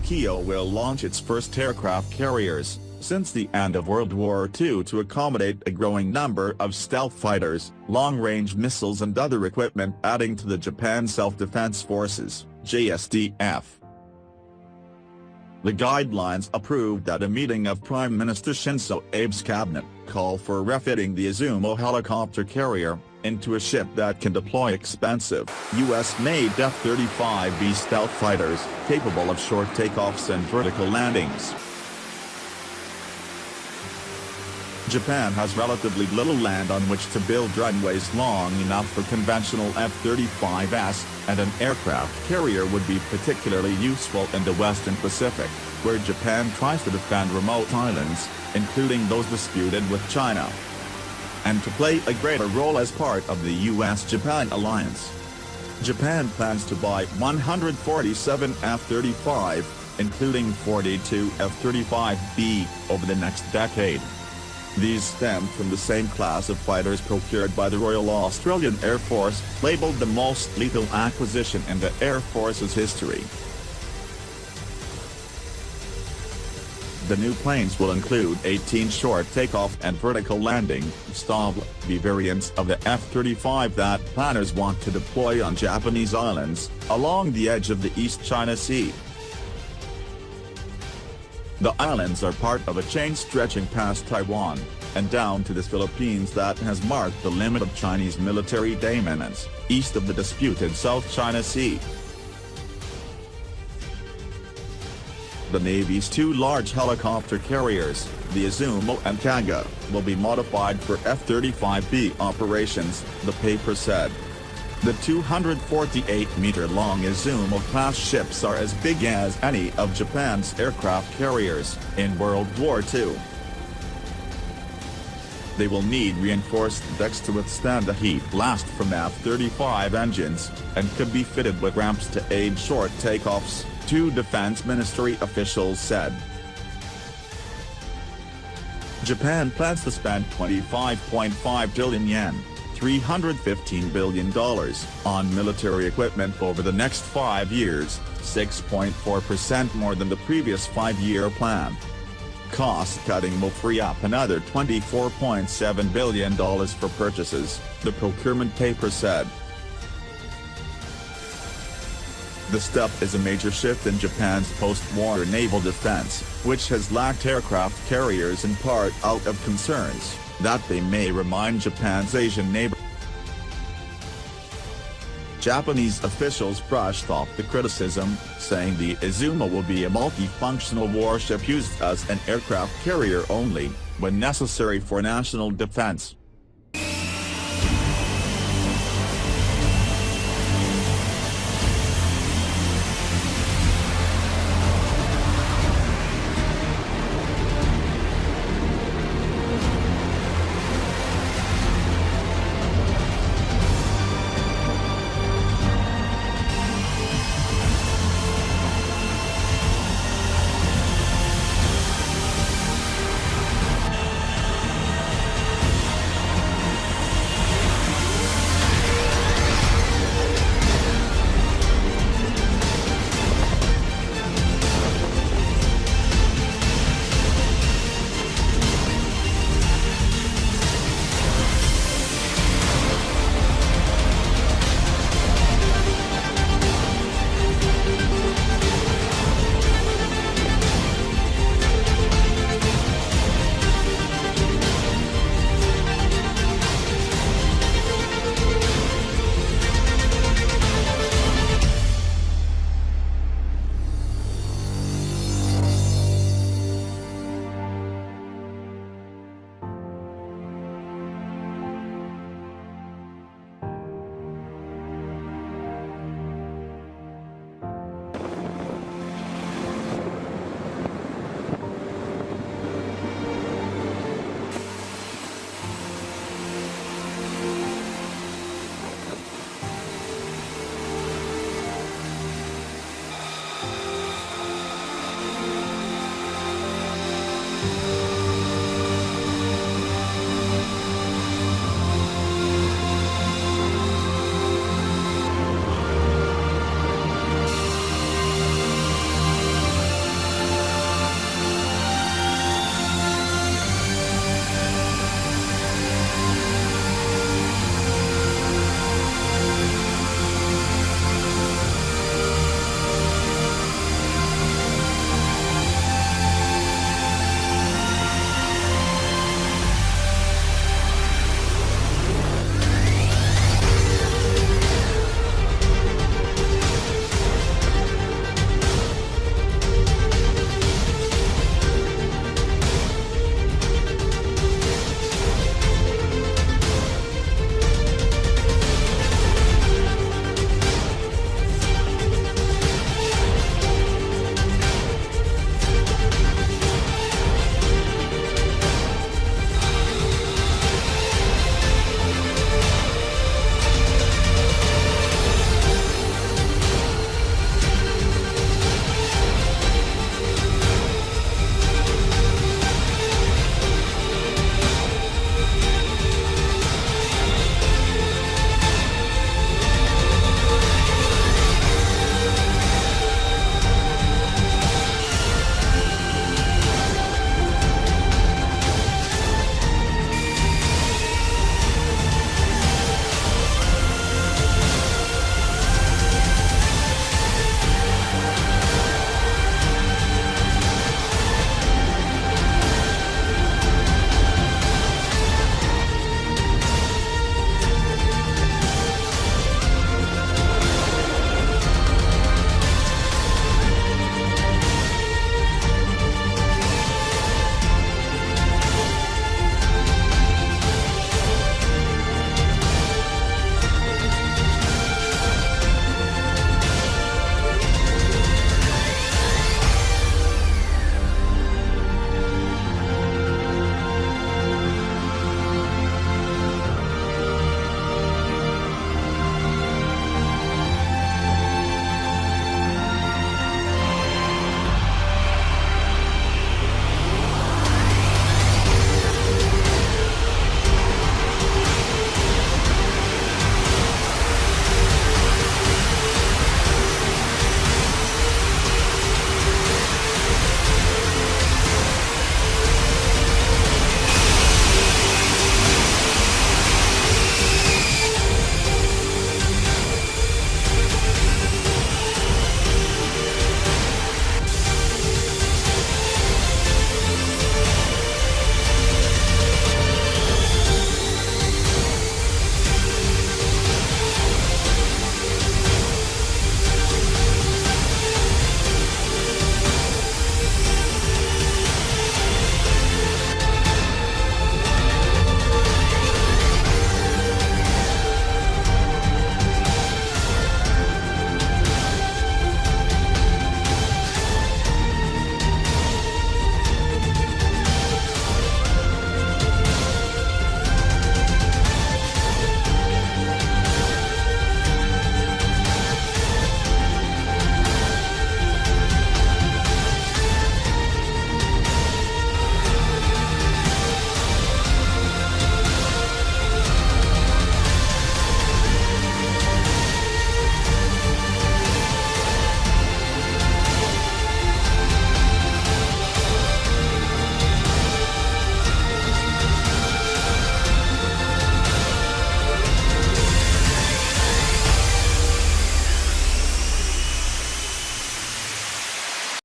Tokyo will launch its first aircraft carriers since the end of World War II to accommodate a growing number of stealth fighters, long-range missiles and other equipment, adding to the Japan Self-Defense Forces (JSDF). The guidelines approved at a meeting of Prime Minister Shinzo Abe's cabinet call for refitting the Izumo helicopter carrier into a ship that can deploy expensive, US-made F-35B stealth fighters, capable of short takeoffs and vertical landings. Japan has relatively little land on which to build runways long enough for conventional F-35s, and an aircraft carrier would be particularly useful in the Western Pacific, where Japan tries to defend remote islands, including those disputed with China, and to play a greater role as part of the US-Japan alliance. Japan plans to buy 147 F-35, including 42 F-35B, over the next decade. These stem from the same class of fighters procured by the Royal Australian Air Force, labelled the most lethal acquisition in the Air Force's history. The new planes will include 18 short takeoff and vertical landing (STOV) variants of the F-35 that planners want to deploy on Japanese islands, along the edge of the East China Sea. The islands are part of a chain stretching past Taiwan and down to the Philippines that has marked the limit of Chinese military dominance, east of the disputed South China Sea. The Navy's two large helicopter carriers, the Izumo and Kaga, will be modified for F-35B operations, the paper said. The 248-meter-long Izumo-class ships are as big as any of Japan's aircraft carriers in World War II. They will need reinforced decks to withstand the heat blast from F-35 engines, and could be fitted with ramps to aid short takeoffs, two Defense Ministry officials said. Japan plans to spend 25.5 billion yen. $315 billion on military equipment over the next 5 years, 6.4% more than the previous 5-year plan. Cost-cutting will free up another $24.7 billion for purchases, the procurement paper said. The step is a major shift in Japan's post-war naval defense, which has lacked aircraft carriers in part out of concerns that they may remind Japan's Asian neighbor. Japanese officials brushed off the criticism, saying the Izumo will be a multifunctional warship used as an aircraft carrier only, when necessary for national defense.